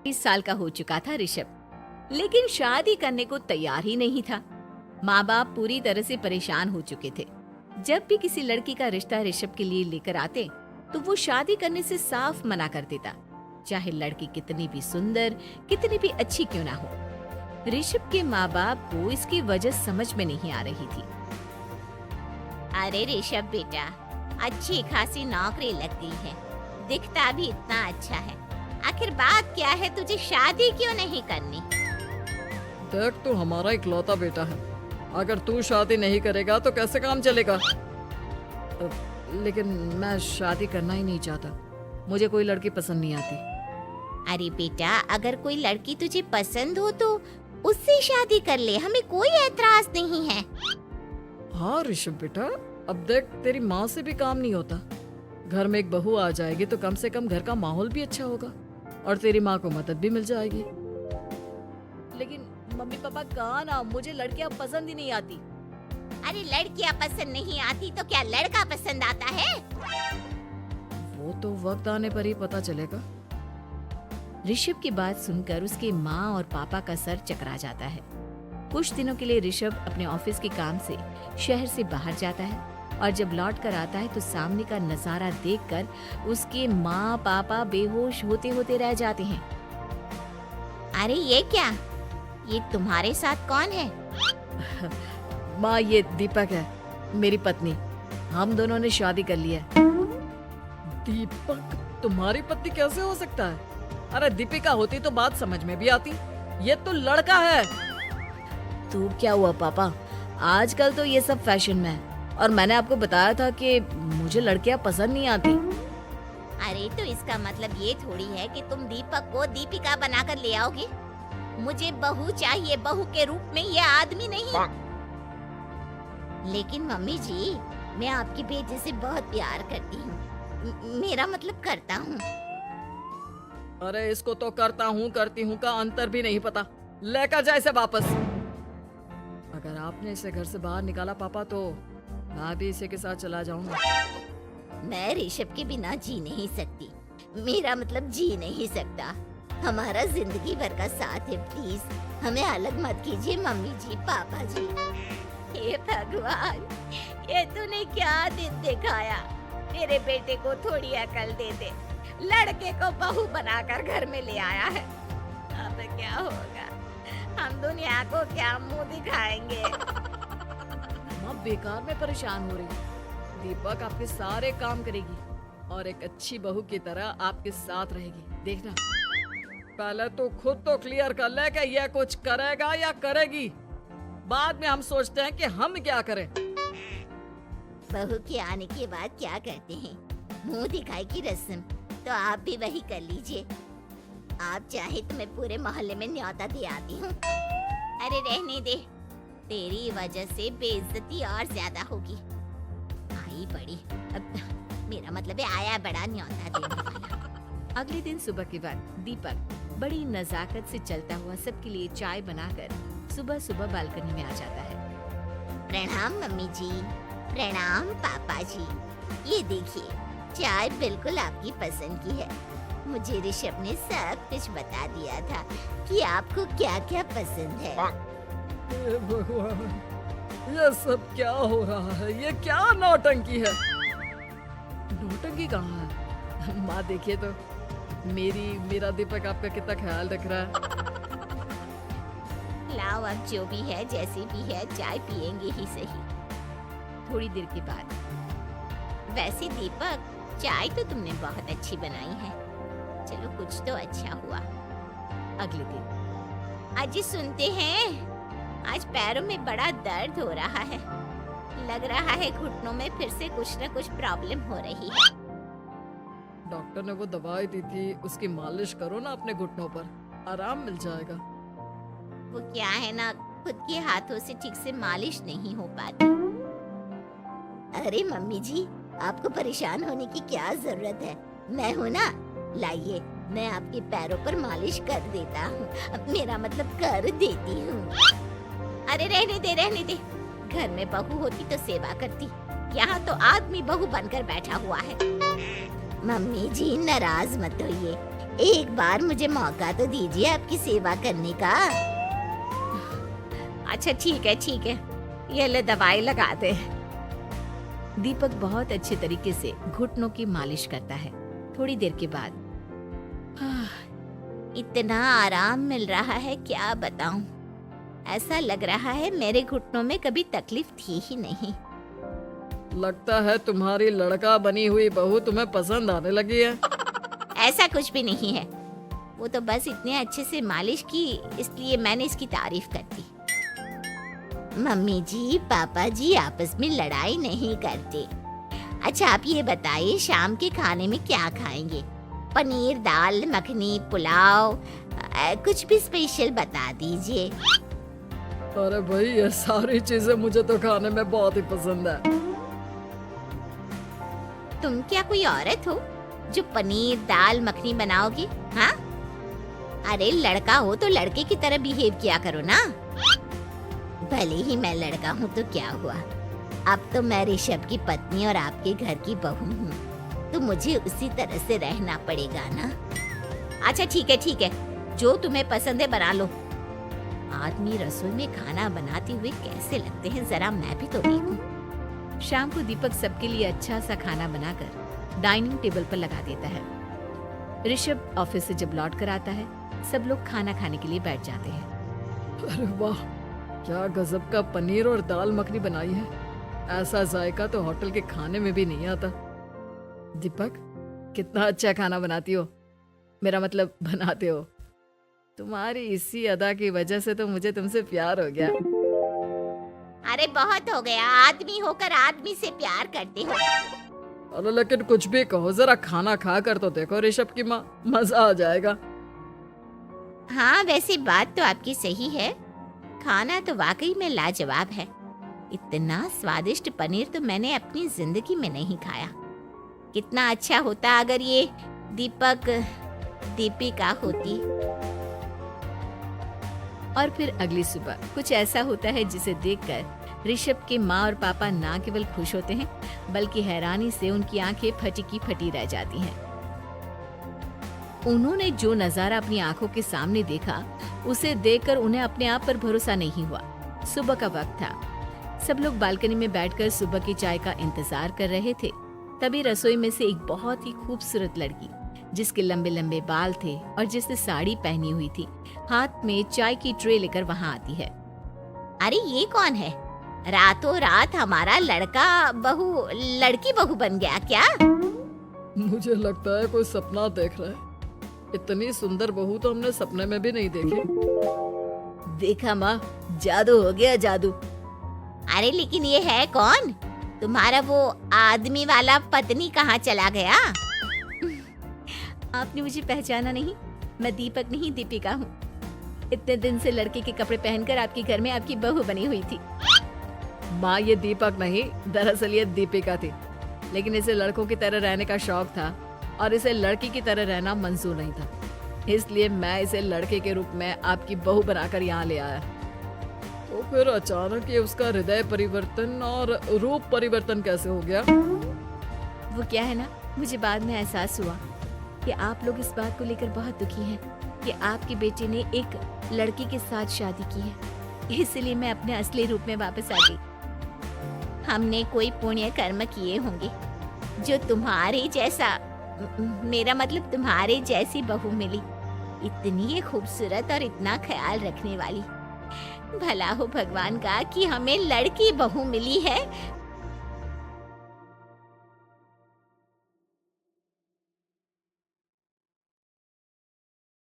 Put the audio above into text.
इस साल का हो चुका था ऋषभ, लेकिन शादी करने को तैयार ही नहीं था। माँ बाप पूरी तरह से परेशान हो चुके थे। जब भी किसी लड़की का रिश्ता ऋषभ के लिए लेकर आते तो वो शादी करने से साफ मना कर देता, चाहे लड़की कितनी भी सुंदर, कितनी भी अच्छी क्यों ना हो। ऋषभ के माँ बाप को इसकी वजह समझ में नहीं आ रही थी। अरे ऋषभ बेटा, अच्छी खासी नौकरी लग गई है, दिखता भी इतना अच्छा है, आखिर बात क्या है, तुझे शादी क्यों नहीं करनी? देख, तू हमारा इकलौता बेटा है, अगर तू शादी नहीं करेगा तो कैसे काम चलेगा? लेकिन मैं शादी करना ही नहीं चाहता, मुझे कोई लड़की पसंद नहीं आती। अरे बेटा, अगर कोई लड़की तुझे पसंद हो तो उससे शादी कर ले, हमें कोई ऐतराज नहीं है। हाँ ऋषभ बेटा, अब देख, तेरी माँ से भी काम नहीं होता। घर में एक बहू आ जाएगी तो कम से कम घर का माहौल भी अच्छा होगा और तेरी माँ को मदद भी मिल जाएगी। लेकिन मम्मी पापा कहाँ ना, मुझे लड़कियाँ पसंद ही नहीं आती। अरे लड़कियाँ पसंद नहीं आती तो क्या लड़का पसंद आता है? वो तो वक्त आने पर ही पता चलेगा। ऋषभ की बात सुनकर उसके माँ और पापा का सर चकरा जाता है। कुछ दिनों के लिए ऋषभ अपने ऑफिस के काम से शहर से बाहर जाता है और जब लौट कर आता है तो सामने का नजारा देखकर उसके माँ पापा बेहोश होते होते रह जाते हैं। अरे ये क्या, ये तुम्हारे साथ कौन है? माँ, ये दीपक है, मेरी पत्नी। हम दोनों ने शादी कर लिया है। दीपक तुम्हारी पत्नी कैसे हो सकता है? अरे दीपिका होती तो बात समझ में भी आती, ये तो लड़का है। तो क्या हुआ पापा, आजकल तो ये सब फैशन में है और मैंने आपको बताया था कि मुझे लड़कियां पसंद नहीं आती। अरे तो इसका मतलब ये थोड़ी है कि तुम दीपक को दीपिका बनाकर ले आओगे। मुझे बहू चाहिए, बहू के रूप में, ये आदमी नहीं। लेकिन मम्मी जी, मैं आपकी बेटे से बहुत प्यार करती हूँ, मेरा मतलब करता हूँ। अरे इसको तो करता हूँ करती हूँ का अंतर भी नहीं पता, लेकर जाए इसे वापस। अगर आपने इसे घर से बाहर निकाला पापा तो मैं भी इसे के साथ चला जाऊंगा। मैं ऋषभ के बिना जी नहीं सकती, मेरा मतलब जी नहीं सकता। हमारा जिंदगी भर का साथ है, प्लीज हमें अलग मत कीजिए मम्मी जी, पापा जी। हे भगवान, ये तूने क्या दिन दिखाया? मेरे बेटे को थोड़ी अकल दे दे, लड़के को बहू बनाकर घर में ले आया है। अब क्या होगा, हम दुनिया को क्या मुंह दिखाएंगे? माँ बेकार में परेशान हो रही है। दीपक आपके सारे काम करेगी और एक अच्छी बहू की तरह आपके साथ रहेगी, देखना। पहले तो खुद तो क्लियर कर ले कि यह कुछ करेगा या करेगी, बाद में हम सोचते हैं कि हम क्या करें। बहू के आने के बाद क्या करते हैं, मुंह दिखाई की रस्म, तो आप भी वही कर लीजिए। आप चाहे तो मैं पूरे मोहल्ले में न्योता दे आती हूँ। अरे रहने दे, तेरी वजह से बेइज्जती और ज्यादा होगी। आई बड़ी, अब मेरा मतलब है आया बड़ा न्योता देने वाला। अगले दिन सुबह के बाद दीपक बड़ी नजाकत से चलता हुआ सबके लिए चाय बनाकर सुबह सुबह बालकनी में आ जाता है। प्रणाम मम्मी जी, प्रणाम पापा जी। ये देखिए, चाय बिल्कुल आपकी पसंद की है। मुझे ऋषभ ने सब कुछ बता दिया था कि आपको क्या क्या पसंद है। हे भगवान, ये सब क्या हो रहा है? ये क्या नौटंकी है? नौटंकी कहाँ है? माँ देखिए तो, मेरा दीपक आपका कितना ख्याल रख रहा है। लाओ, अब जो भी है, जैसे भी है, चाय पियेंगे ही सही। थोड़ी देर के बाद, वैसे दीपक, चाय तो तुमने बहुत अच्छी बनाई है, चलो कुछ तो अच्छा हुआ। अगले दिन, अजी सुनते हैं, आज पैरों में बड़ा दर्द हो रहा है, लग रहा है घुटनों में फिर से कुछ न कुछ प्रॉब्लम हो रही है। डॉक्टर ने वो दवाई दी थी, उसकी मालिश करो ना अपने घुटनों पर, आराम मिल जाएगा। वो क्या है ना, खुद के हाथों से ठीक से मालिश नहीं हो पाती। अरे मम्मी जी, आपको परेशान होने की क्या जरूरत है, मैं हूँ ना, लाइए मैं आपके पैरों पर मालिश कर देता हूँ, मेरा मतलब कर देती हूँ। अरे रहने दे, घर में बहू होती तो सेवा करती, यहाँ तो आदमी बहू बनकर बैठा हुआ है। मम्मी जी नाराज मत होइए, एक बार मुझे मौका तो दीजिए आपकी सेवा करने का। अच्छा ठीक है, ये ले दवाई लगा दे। दीपक बहुत अच्छे तरीके से घुटनों की मालिश करता है। थोड़ी देर के बाद इतना आराम मिल रहा है क्या बताऊं। ऐसा लग रहा है मेरे घुटनों में कभी तकलीफ थी ही नहीं। लगता है तुम्हारी लड़का बनी हुई बहू तुम्हें पसंद आने लगी है। ऐसा कुछ भी नहीं है, वो तो बस इतने अच्छे से मालिश की इसलिए मैंने इसकी तारीफ कर दी। मम्मी जी पापा जी आपस में लड़ाई नहीं करते। अच्छा आप ये बताइए शाम के खाने में क्या खाएंगे? पनीर, दाल मखनी, पुलाव, कुछ भी स्पेशल बता दीजिए। अरे भाई ये सारी चीजें मुझे तो खाने में बहुत ही पसंद है। तुम क्या कोई औरत हो जो पनीर दाल मखनी बनाओगी? हाँ, अरे लड़का हो तो लड़के की तरह बिहेव किया करो ना। भले ही मैं लड़का हूँ तो क्या हुआ, अब तो मैं ऋषभ की पत्नी और आपके घर की बहू हूँ, तो मुझे उसी तरह से रहना पड़ेगा ना। अच्छा ठीक है, जो तुम्हें पसंद है बना लो। आदमी रसोई में खाना बनाते हुए कैसे लगते हैं, जरा मैं भी तो देखूं। शाम को दीपक सबके लिए अच्छा सा खाना बनाकर डाइनिंग टेबल पर लगा देता है। ऋषभ ऑफिस से जब लौट कर आता है, सब लोग खाना खाने के लिए बैठ जाते हैं। अरे वाह, क्या गजब का पनीर और दाल मखनी बनाई है। ऐसा जायका तो होटल के खाने में भी नहीं आता। दीपक, कितना अच्छा खाना बनाती हो, मेरा मतलब बनाते हो। तुम्हारी इसी अदा की वजह से तो मुझे तुमसे प्यार हो गया। अरे बहुत हो गया, आदमी होकर आदमी से प्यार करते हो। अरे लेकिन कुछ भी कहो, जरा खाना खा कर तो देखो ऋषभ की माँ, मजा आ जाएगा। हाँ वैसे बात तो आपकी सही है, खाना तो वाकई में लाजवाब है। इतना स्वादिष्ट पनीर तो मैंने अपनी जिंदगी में नहीं खाया। कितना अच्छा होता अगर ये दीपिका होती। और फिर अगली सुबह कुछ ऐसा होता है जिसे देखकर ऋषभ के माँ और पापा ना केवल खुश होते हैं बल्कि हैरानी से उनकी आंखें फटी की फटी रह जाती हैं। उन्होंने जो नजारा अपनी आंखों के सामने देखा उसे देखकर उन्हें अपने आप पर भरोसा नहीं हुआ। सुबह का वक्त था, सब लोग बालकनी में बैठकर सुबह की चाय का इंतजार कर रहे थे। तभी रसोई में से एक बहुत ही खूबसूरत लड़की जिसके लंबे लंबे बाल थे और जिसने साड़ी पहनी हुई थी, हाथ में चाय की ट्रे लेकर वहाँ आती है। अरे ये कौन है? रातों रात हमारा लड़की बहू बन गया क्या? मुझे लगता है कोई सपना देख रहा है। इतनी सुंदर बहू तो हमने सपने में भी नहीं देखी। देखा माँ, जादू हो गया, जादू। अरे लेकिन ये है कौन? तुम्हारा वो आदमी वाला पत्नी कहाँ चला गया? आपने मुझे पहचाना नहीं? मैं दीपक नहीं, दीपिका हूँ। इतने दिन से लड़के के कपड़े पहनकर आपके घर में आपकी बहू बनी हुई थी। माँ ये दीपक नहीं, दरअसल ये दीपिका थी, लेकिन इसे लड़कों की तरह रहने का शौक था और इसे लड़की की तरह रहना मंजूर नहीं था, इसलिए मैं इसे लड़के के रूप में आपकी बहू बनाकर यहाँ ले आया। तो फिर अचानक ये उसका हृदय परिवर्तन और रूप परिवर्तन कैसे हो गया? वो क्या है ना, मुझे बाद में एहसास हुआ कि आप लोग इस बात को लेकर बहुत दुखी हैं कि आपके बेटे ने एक लड़की के साथ शादी की है, इसलिए मैं अपने असली रूप में वापस आ गई। हमने कोई पुण्य कर्म किए होंगे जो तुम्हारे जैसा, मेरा मतलब तुम्हारे जैसी बहू मिली, इतनी खूबसूरत और इतना ख्याल रखने वाली। भला हो भगवान का कि हमें लड़की बहू मिली है